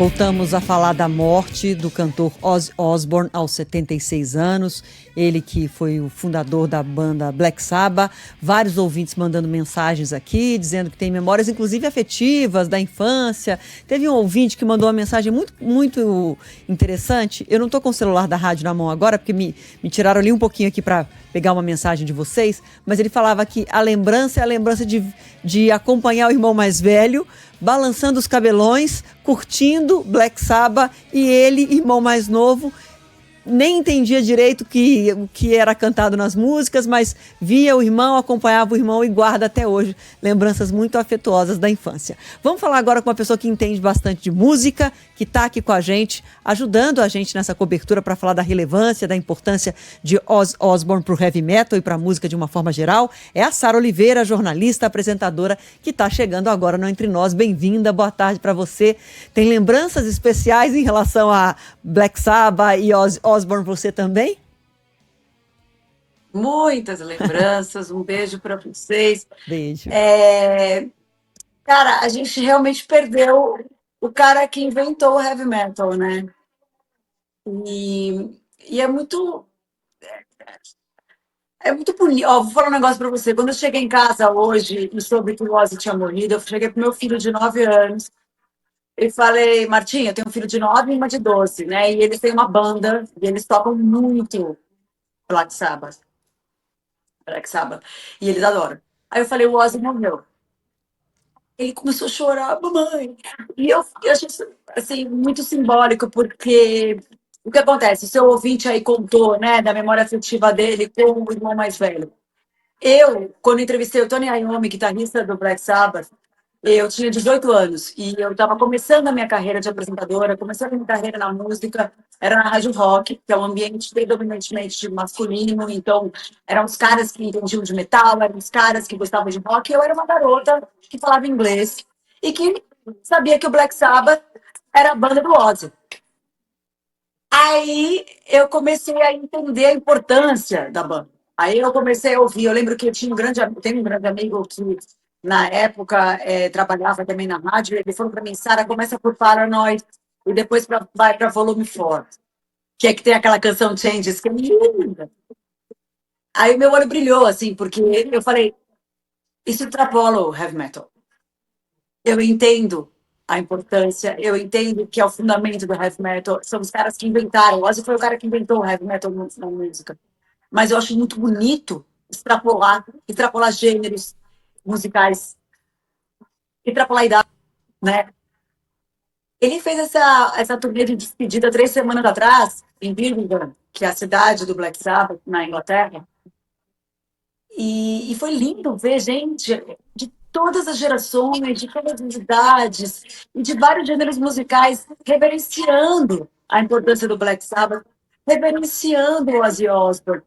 Voltamos a falar da morte do cantor Ozzy Osbourne aos 76 anos. Ele que foi o fundador da banda Black Sabbath. Vários ouvintes mandando mensagens aqui, dizendo que tem memórias, inclusive afetivas, da infância. Teve um ouvinte que mandou uma mensagem muito interessante. Eu não estou com o celular da rádio na mão agora, porque me tiraram ali um pouquinho aqui para pegar uma mensagem de vocês. Mas ele falava que a lembrança é a lembrança de acompanhar o irmão mais velho, balançando os cabelões, curtindo Black Sabbath, e ele, irmão mais novo, nem entendia direito o que era cantado nas músicas, mas via o irmão, acompanhava o irmão e guarda até hoje lembranças muito afetuosas da infância. Vamos falar agora com uma pessoa que entende bastante de música, que está aqui com a gente, ajudando a gente nessa cobertura para falar da relevância, da importância de Ozzy Osbourne para o heavy metal e para a música de uma forma geral. É a Sara Oliveira, jornalista, apresentadora, que está chegando agora no Entre Nós. Bem-vinda, boa tarde para você. Tem lembranças especiais em relação a Black Sabbath e Ozzy Osbourne, você também? Muitas lembranças, um beijo para vocês. Beijo. Cara, a gente realmente perdeu o cara que inventou o heavy metal, né? E é muito bonito. Ó, vou falar um negócio para você. Quando eu cheguei em casa hoje e soube que o Ozzy tinha morrido, eu cheguei pro meu filho de 9 anos e falei, Martinha, eu tenho um filho de 9 e uma de 12, né? E eles têm uma banda e eles tocam muito Black Sabbath. Black Sabbath. E eles adoram. Aí eu falei, o Ozzy morreu. Ele começou a chorar, mamãe. E eu achei isso, assim, muito simbólico, porque o que acontece? O seu ouvinte aí contou, né, da memória afetiva dele com o irmão mais velho. Eu, quando entrevistei o Tony Iommi, guitarrista do Black Sabbath, eu tinha 18 anos e eu estava começando a minha carreira de apresentadora, começando a minha carreira na música, era na Rádio Rock, que é um ambiente predominantemente masculino, então eram os caras que entendiam de metal, eram os caras que gostavam de rock, e eu era uma garota que falava inglês e que sabia que o Black Sabbath era a banda do Ozzy. Aí eu comecei a entender a importância da banda. Aí eu comecei a ouvir. Eu lembro que eu tinha tenho um grande amigo que, na época, trabalhava também na rádio. Ele falou para mim, Sara, começa por Paranoid e depois vai para Volume 4, que é que tem aquela canção Changes, que é linda. Aí o meu olho brilhou, assim, porque eu falei, isso extrapola o heavy metal. Eu entendo a importância, eu entendo que é o fundamento do heavy metal. São os caras que inventaram. O Ozzy foi o cara que inventou o heavy metal na música. Mas eu acho muito bonito extrapolar gêneros musicais, extrapolar idade, né? Ele fez essa turnê de despedida 3 semanas atrás, em Birmingham, que é a cidade do Black Sabbath, na Inglaterra. E foi lindo ver gente de todas as gerações, de todas as idades, e de vários gêneros musicais, reverenciando a importância do Black Sabbath, reverenciando o Ozzy Osbourne.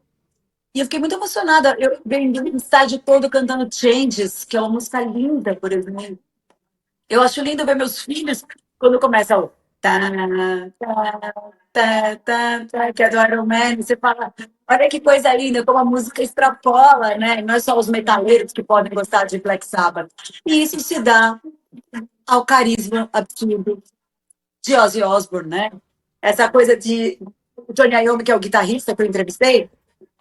E eu fiquei muito emocionada. Eu vendi o estádio todo cantando Changes, que é uma música linda, por exemplo. Eu acho lindo ver meus filhos quando começa o tá, que é do Iron Man, você fala, olha que coisa linda, como a música extrapola, né? Não é só os metaleiros que podem gostar de Black Sabbath. E isso se dá ao carisma absurdo de Ozzy Osbourne, né? Essa coisa de o Tony Iommi, que é o guitarrista que eu entrevistei,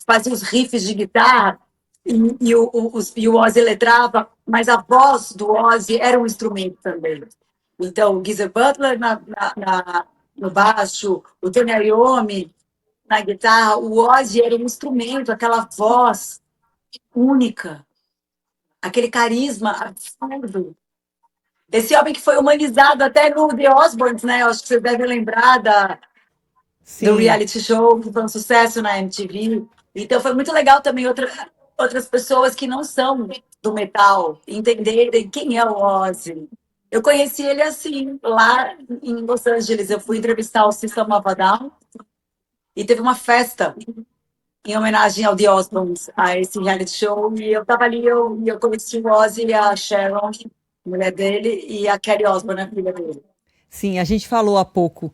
fazia os riffs de guitarra e o Ozzy letrava, mas a voz do Ozzy era um instrumento também. Então, o Geezer Butler no baixo, o Tony Iommi na guitarra, o Ozzy era um instrumento, aquela voz única, aquele carisma absurdo. Esse homem que foi humanizado até no The Osbournes, né? Eu acho que vocês devem lembrar do reality show, que foi um sucesso na MTV. Então, foi muito legal também outras pessoas que não são do metal entenderem quem é o Ozzy. Eu conheci ele assim, lá em Los Angeles. Eu fui entrevistar o System of a Down e teve uma festa em homenagem ao The Osbournes, a esse reality show. E eu estava ali, eu conheci o Ozzy e a Sharon, mulher dele, e a Kelly Osbourne, a filha dele. Sim, a gente falou há pouco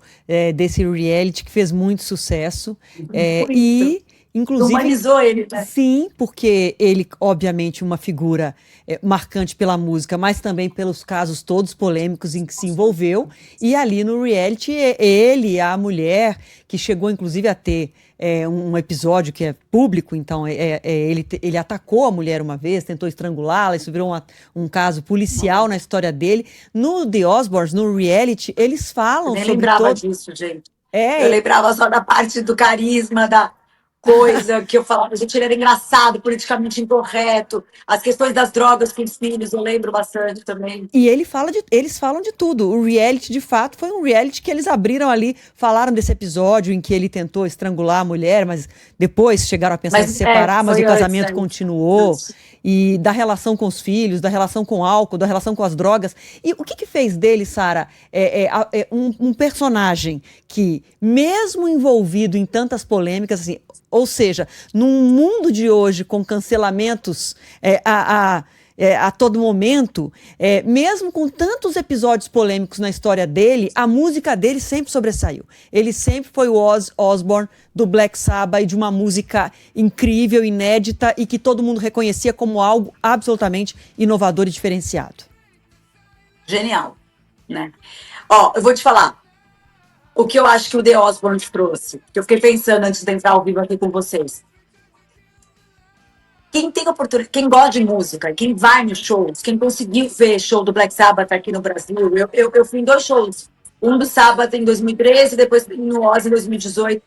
desse reality que fez muito sucesso. E Inclusive, Humanizou ele, né? sim, porque ele, obviamente, uma figura marcante pela música, mas também pelos casos todos polêmicos em que se envolveu. E ali no reality, ele, a mulher, que chegou inclusive a ter um episódio que é público, então ele atacou a mulher uma vez, tentou estrangulá-la, isso virou um caso policial na história dele. No The Osbournes, no reality, eles Eu falam nem sobre lembrava todo. disso, gente. Eu É, lembrava só da parte do carisma, da coisa que eu falava, gente, ele era engraçado, politicamente incorreto, as questões das drogas com os filhos, eu lembro bastante também. e eles falam de tudo. O reality, de fato, foi um reality que eles abriram ali, falaram desse episódio em que ele tentou estrangular a mulher, mas depois chegaram a pensar em se Mas separar, mas o foi antes, casamento né? continuou. E da relação com os filhos, da relação com o álcool, da relação com as drogas. E o que que fez dele, Sara, um personagem que, mesmo envolvido em tantas polêmicas, assim, ou seja, num mundo de hoje com cancelamentos a todo momento, mesmo com tantos episódios polêmicos na história dele, a música dele sempre sobressaiu. Ele sempre foi o Ozzy Osbourne do Black Sabbath e de uma música incrível, inédita e que todo mundo reconhecia como algo absolutamente inovador e diferenciado. Genial, né? Ó, eu vou te falar o que eu acho que o The Osbourne trouxe, que eu fiquei pensando antes de entrar ao vivo aqui com vocês. Quem tem oportunidade, quem gosta de música, quem vai nos shows, quem conseguiu ver show do Black Sabbath aqui no Brasil, eu fui em 2 shows. Um do Sabbath em 2013, depois no Ozzy em 2018.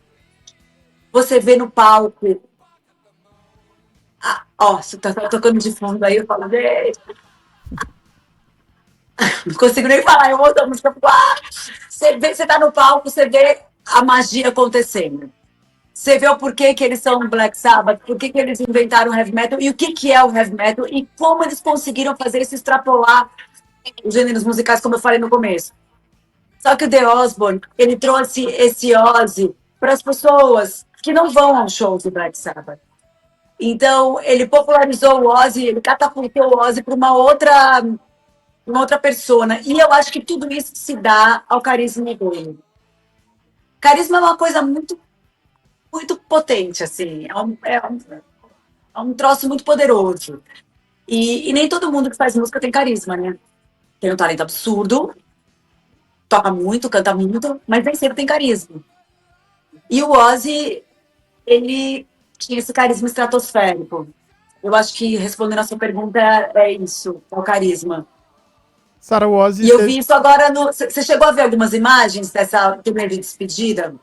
Você vê no palco. Ó, você tá tocando de fundo aí, eu falo, gente, não consigo nem falar, eu ouço a música. Você vê, você tá no palco, você vê a magia acontecendo. Você vê o porquê que eles são Black Sabbath, por que eles inventaram o heavy metal e o que é o heavy metal e como eles conseguiram fazer isso extrapolar os gêneros musicais, como eu falei no começo. Só que o The Osbourne, ele trouxe esse Ozzy para as pessoas que não vão aos shows do Black Sabbath. Então, ele popularizou o Ozzy, ele catapultou o Ozzy para uma outra persona. E eu acho que tudo isso se dá ao carisma dele. Carisma é uma coisa muito, muito potente, assim. É um troço muito poderoso. E nem todo mundo que faz música tem carisma, né? Tem um talento absurdo, toca muito, canta muito, mas nem sempre tem carisma. E o Ozzy, ele tinha esse carisma estratosférico. Eu acho que, respondendo a sua pergunta, é isso, é o carisma. Sarah E Ozzy eu teve... vi isso agora no. Você chegou a ver algumas imagens dessa turnê de despedida?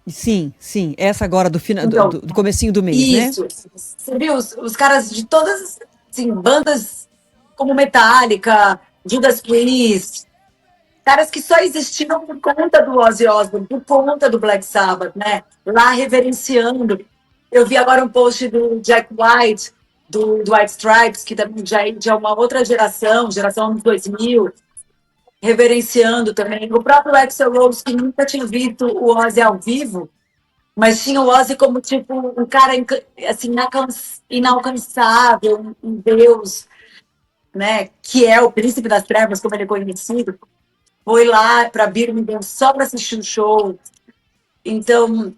Sim, sim, essa agora do, Então, do comecinho do mês, né? isso. Você viu os caras de todas assim, bandas como Metallica, Judas Priest, caras que só existiram por conta do Ozzy Osbourne, por conta do Black Sabbath, né? Lá reverenciando. Eu vi agora um post do Jack White, do White Stripes, que também já é uma outra geração anos 2000, reverenciando também. O próprio Axl Rose, que nunca tinha visto o Ozzy ao vivo, mas tinha o Ozzy como, tipo, um cara assim, inalcançável, um deus, né? Que é o príncipe das trevas, como ele é conhecido. Foi lá para Birmingham só para assistir o show. Então,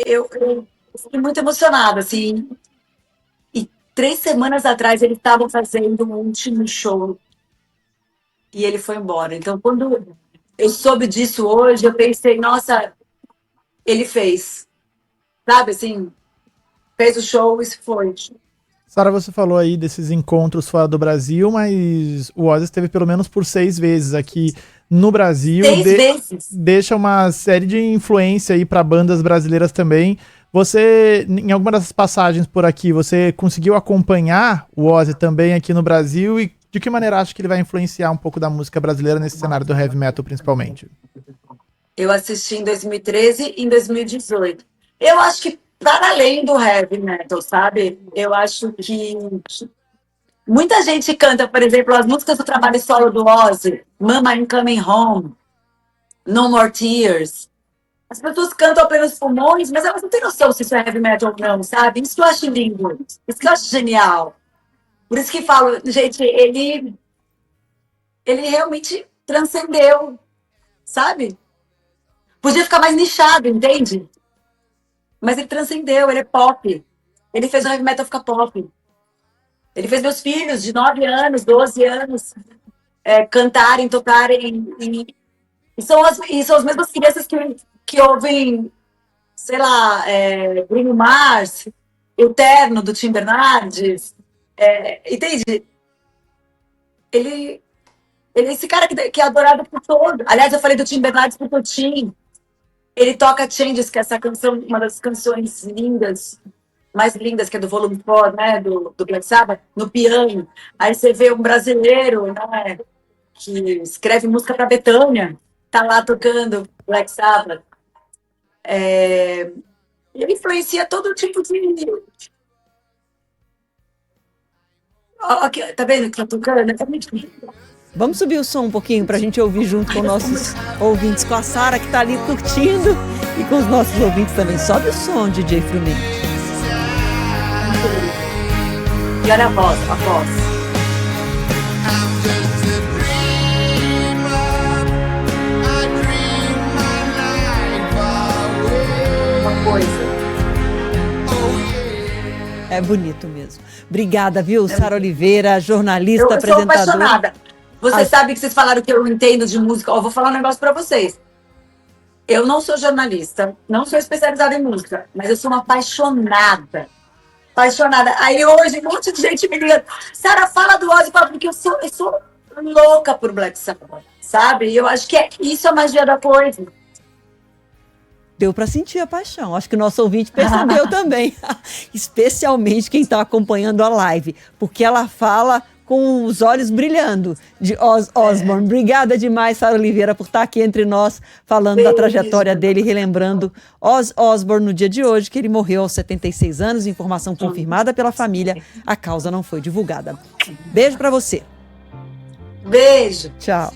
eu fiquei muito emocionada, assim. E 3 semanas atrás eles estavam fazendo um último show e ele foi embora. Então, quando eu soube disso hoje, eu pensei, nossa, ele fez. Sabe, assim, fez o show e se foi. Sarah, você falou aí desses encontros fora do Brasil, mas o Ozzy esteve pelo menos por 6 vezes aqui no Brasil e 6 vezes. deixa uma série de influência aí para bandas brasileiras também. Você, em alguma dessas passagens por aqui, você conseguiu acompanhar o Ozzy também aqui no Brasil e de que maneira acha que ele vai influenciar um pouco da música brasileira nesse cenário do heavy metal, principalmente? Eu assisti em 2013 e em 2018. Eu acho que para além do heavy metal, sabe? Eu acho que muita gente canta, por exemplo, as músicas do trabalho solo do Ozzy, Mama I'm Coming Home, No More Tears. As pessoas cantam apenas pulmões, mas elas não têm noção se isso é heavy metal ou não, sabe? Isso que eu acho lindo, isso que eu acho genial. Por isso que falo, gente, ele realmente transcendeu, sabe? Podia ficar mais nichado, entende? Mas ele transcendeu, ele é pop. Ele fez o heavy metal ficar pop. Ele fez meus filhos de 9 anos, 12 anos cantarem, tocarem. E são as mesmas crianças que ouvem, sei lá, Bruno Mars, o Terno do Tim Bernardes. Entende? Ele é esse cara que é adorado por todos. Aliás, eu falei do Tim Bernardes porque o Tim, ele toca Changes, que é essa canção, uma das canções lindas, mais lindas, que é do Volume 4, né, do Black Sabbath, no piano. Aí você vê um brasileiro, né, que escreve música para Bethânia, tá lá tocando Black Sabbath. Ele influencia todo tipo de... Aqui, tá vendo que tá tocando? É muito... Vamos subir o som um pouquinho para a gente ouvir junto com nossos ouvintes, com a Sara que tá ali curtindo e com os nossos ouvintes também. Sobe o som, DJ Frumengo. E olha a voz, Uma coisa. É bonito mesmo. Obrigada, viu, Sara Oliveira, jornalista, Eu sou apresentadora. apaixonada. Vocês sabem que vocês falaram que eu não entendo de música. Eu vou falar um negócio para vocês. Eu não sou jornalista, não sou especializada em música, mas eu sou uma apaixonada. Apaixonada. Aí hoje um monte de gente me liga, Sara, fala do Ozzy, porque eu sou louca por Black Sabbath, sabe? E eu acho que isso é a magia da coisa. Deu para sentir a paixão. Acho que o nosso ouvinte percebeu também. Especialmente quem está acompanhando a live, porque ela fala com os olhos brilhando de Osbourne. Obrigada demais, Sara Oliveira, por estar aqui entre nós, falando da trajetória dele, relembrando Osbourne no dia de hoje, que ele morreu aos 76 anos, informação confirmada pela família, a causa não foi divulgada. Beijo para você. Beijo. Tchau.